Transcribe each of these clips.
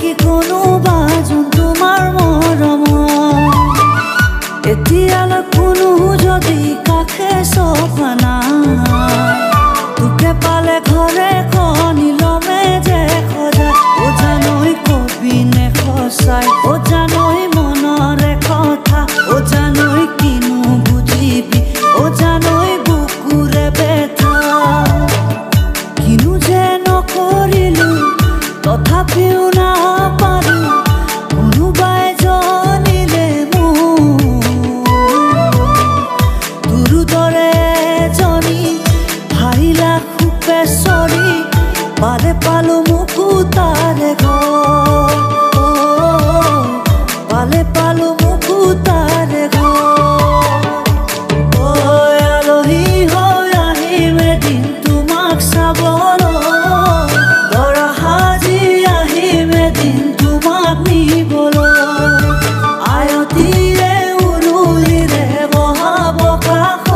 নেকি কোনোবা যোন তোমাৰ মৰম এতিয়ালৈ কোনো যদি কাষে চপা নাই তোকে পালে ঘৰে খনিলমে যে সজাই ও জানৈ কবি নে সঁচাই ও জানৈ মনৰে কথা ও জানৈ কিনো বুজিবি ও জানৈ বুকুৰে বেথা কিনো যে নকৰিলো তথাপিও নাপালো কোনোবাই জানিলে তোৰ দৰে জনী হাৰিলা খুবে চৰি পালে পালো মোকো তাৰে ঘৰ পালে পালো মোকো তাৰে ঘৰ আলহী হৈ আহিম এদিন তোমাক চাবলৈ দৰা সাজি আহিম এদিন তোমাক নিবলৈ আয়তিৰে উৰুলিৰে বহাব কাষত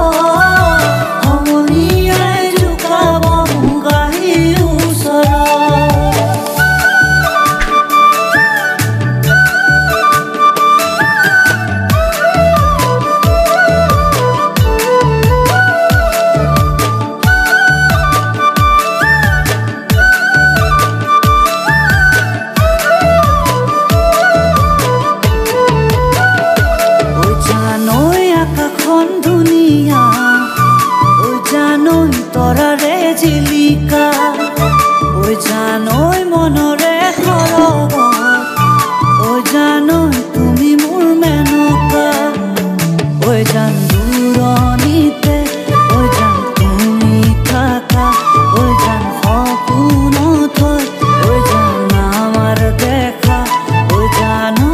সমনীয়াই জোকাব মোক আহি ওচৰত আকাশখন ধুনীয়া ঐ জানৈ তৰাৰে জিলিকা ঐ জানৈ মনৰে সৰগ ঐ জানৈ তুমি মোৰ মেনকা ঐ জান দূৰণিতে ঐ জান তুমি থাকা ঐ জান সপোনত হয় ঐ জান আমাৰ দেখা ঐ জানৈ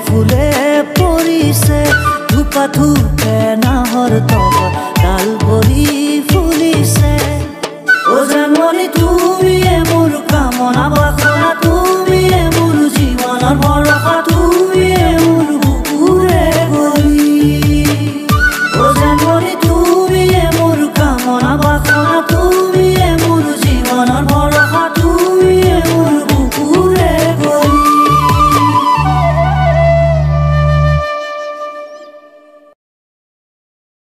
ফুলে পৰিছে ধূপা ধূপে নাহৰ তলত ডাল